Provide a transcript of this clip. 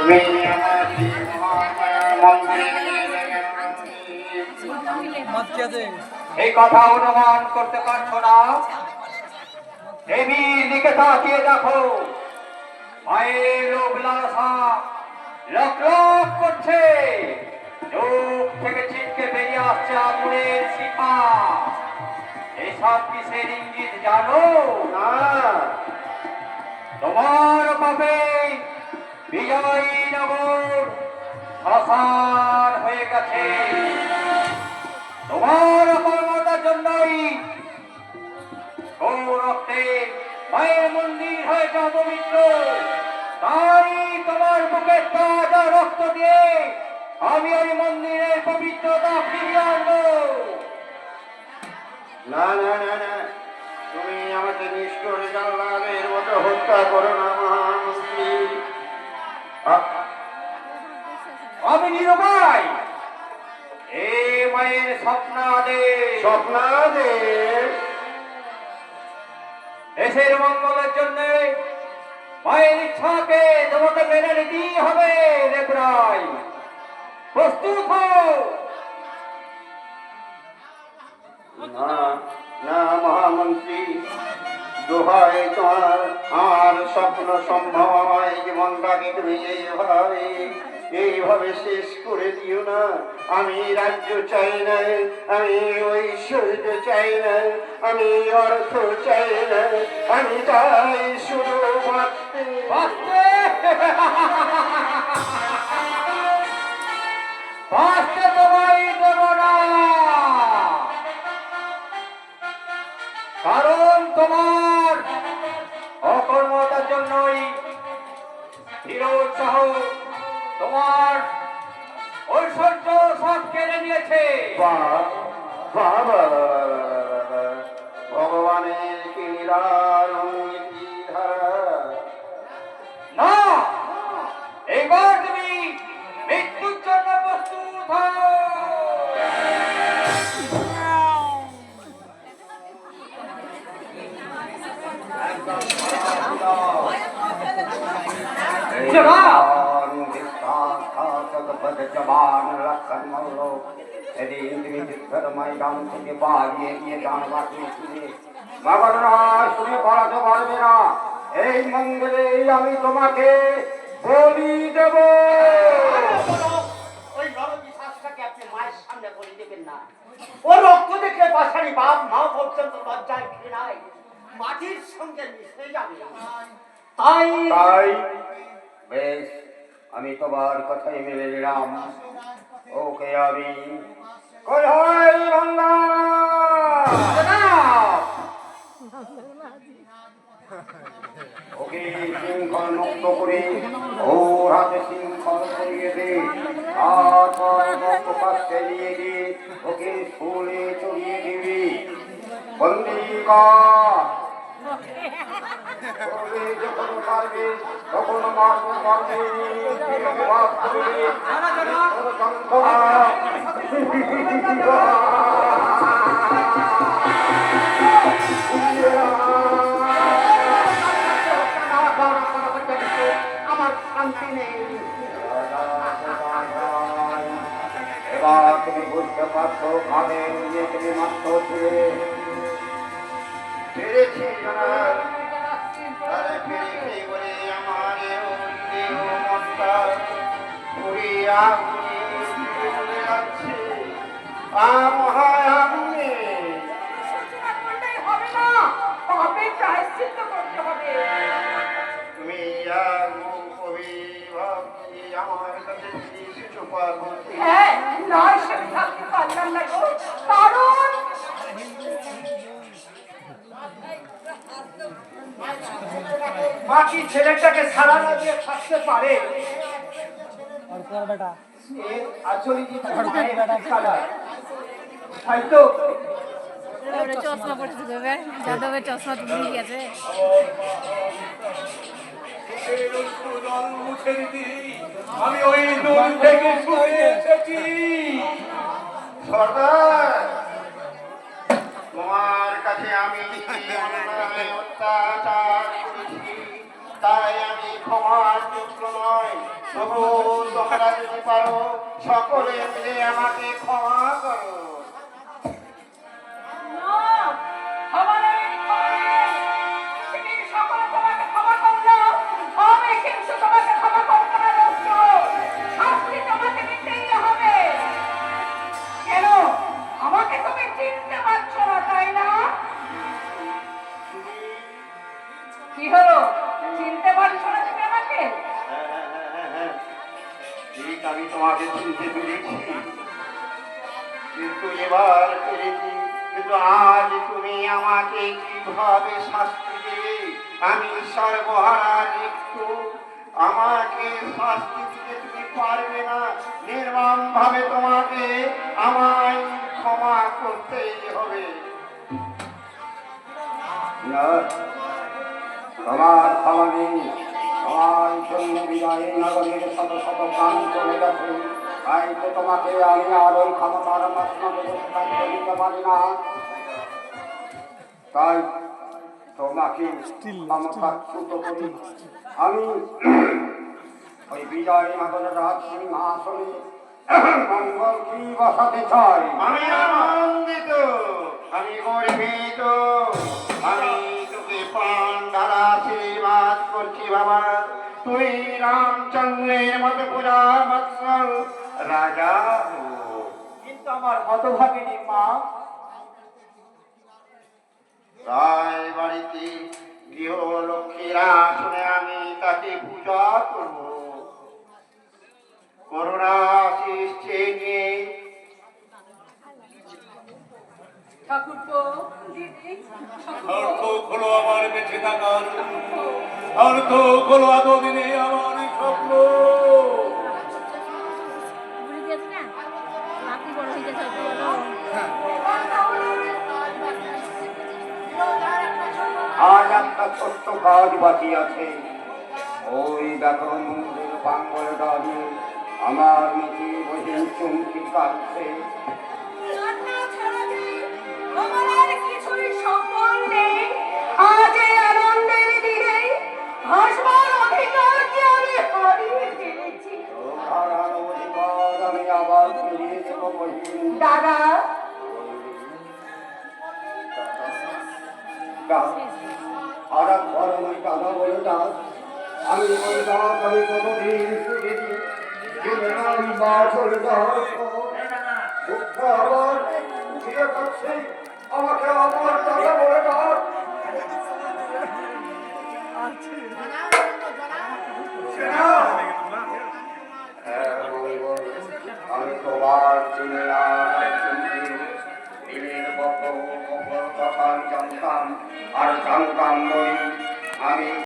তুমি আমার এই কথা অনুমান করতে পারছো না? দেবীর দিকে তাকিয়ে দেখো, মায়ের লোভ লালসা লক লক করছে, চোখ থেকে ছিটকে বেরিয়ে আসছে আগুনের শিখা। এইসব কিসের ইঙ্গিত জানো না? তোমার পাপে বিজয়নগর শ্মশান হয়ে গেছে। তোমার অপরমতার জন্যই রক্তে মায়ের মন্দির হয়েছে অপবিত্র। তাই তোমার বুকের তাজা রক্ত দিয়ে আমি ওই মন্দিরের পবিত্রতা ফিরিয়ে আনবো। না না না না, তুমি আমাকে নিষ্ঠুর জাল্লাদের মতো হত্যা করো না মহামন্ত্রী। আমি নিরুপায়। এ মায়ের স্বপ্নাদেশ দেশের মঙ্গলের জন্য মায়ের ইচ্ছাকে তোমাকে মেনে নিতেই হবে। দেবরায়, প্রস্তুত হও। না না মহামন্ত্রী, দোহাই তোমার, আর স্বপ্ন সম্ভব হয় জীবনটাকে তুমি এইভাবে শেষ করে দিও না। আমি রাজ্য চাই না, আমি ঐশ্বর্য চাই না, আমি অর্থ চাই না, আমি চাই শুধু বাঁচতে বাঁচতে বাঁচতে তোমায় দেব না, কারণ তোমার অকর্মতার জন্যই ফিরোজ শাহ তোমার ঐশ্বর্য সব কেড়ে নিয়েছে। ভগবানের কি না, এবার তুমি মৃত্যুর জন্য প্রস্তুত হও। ময়দান থেকে পালিয়ে গিয়ে গান বাঁচিয়েছিলে, শুনে পড়াতে পারবে না। এই মন্দিরে আমি তোমাকে বলি দেব। ওই নরপিশাচটাকে আপনি মায়ের সামনে বলি দেবেন না। ও রক্ত দেখলে পাশারি বাপ মা পর্যন্ত লজ্জায় ঘৃণায় মাটির সঙ্গে মিশে যাবে। তাই বেশ, আমি তোমার কথাই মেনে নিলাম। ওকে আমি ওকে শৃঙ্খল মুক্ত করে ওর হাতে শৃঙ্খল করিয়ে দে, তারপর নিয়ে দিয়ে ওকে স্কুলে চড়িয়ে দিবি। বন্দি কর, যখন পারবে তখন মারবে মারবে আমার শান্তি নেই। এবার তুমি বুঝতে পারছো ভাবে নিয়ে তুমি মাত্র পেরেছি বলে আমার মনটা পুড়িয়া যাচ্ছে। তুমি আমার কাছে কিছু পারবো বাকি ছেলেটাকে সারা না দিয়ে থাকতে পারে? চশমা পড়েছে যাদবের চশমা তুলে গেছে। আমি ওই দূর থেকে শুনে এসেছি। সর্দার, তোমার কাছে আমি অত্যাচার করেছি, তাই আমি ক্ষমার যোগ্য নয়। তবু তোমরা যদি পারো সকলে মিলে আমাকে ক্ষমা করো। আমাকে তুমি চিনতে পারছো না তাই না? কি হলো, চিনতে পারছো না তুমি আমাকে? হ্যাঁ, ঠিক আমি তোমাকে চিনতে পেরেছি, কিন্তু এবার পেরেছি। কিন্তু আজ তুমি আমাকে কিভাবে শাস্তি দেবে আমি সর্বহারা একটু। আমাকে শাস্তি দিতে তুমি পারবে না। নির্মম ভাবে তোমাকে আমায় ক্ষমা করতেই হবে। না, তোমার ক্ষমা নেই। তোমার জন্য বিজয়ী নগরীর শত শত প্রাণ চলে গেছে। তাই তো তোমাকে আমি আর ওই ক্ষমতার মসনদে সিদ্ধান্ত নিতে পারি না। তাই তোমাকে ক্ষমতাচ্যুত করি। আমি ওই বিজয় নগরের রাজ সিংহাসনে মঙ্গল কি বসাতে চাই। আমি আনন্দিত, আমি গর্বিত, আমি তোকে প্রাণ দ্বারা আশীর্বাদ করছি বাবা। তুই রামচন্দ্রের মতো পূজা বৎসল রাজা হো। কিন্তু আমার হতভাগিনী মা রায় বাড়িতে গৃহলক্ষ্মীরা শুনে আমি তাকে পূজা করব। করুণা আশিস চেয়ে নিয়ে ঠাকুরপো, দিদি, সার্থক হলো আমার বেঁচে থাকার জন্য, সার্থক হলো এতদিনে আমার স্বপ্ন। ভুলে গেছি না নাতি বড় হয়ে গেছে অত বড়। আজ একটা ছোট্ট কাজ বাকি আছে। ওই ব্যাকরণ মন্দিরের প্রাঙ্গণে দাঁড়িয়ে আমার মেয়েটি বসে চমকি কাঁদছে। আমার আর কিছুই সম্বল নেই। আজ এই আনন্দের দিনে হাসবার অধিকার কি আমি হারিয়ে ফেলেছি। হারানো অধিকার আমি আবার ফিরিয়ে দেব বহিন। দাদা, আর একবার আমি দাদা বলে ডাক। আমি ওই ডাক আমি কতদিন শুনেছি। আমি মা চলে যাওয়ার পর দুঃখ আবার ফিরে যাচ্ছে। আমাকে আমার দাদা বলে ডাক। আমি তোমার দিনের কথা জানতাম আর জানতাম বলি আমি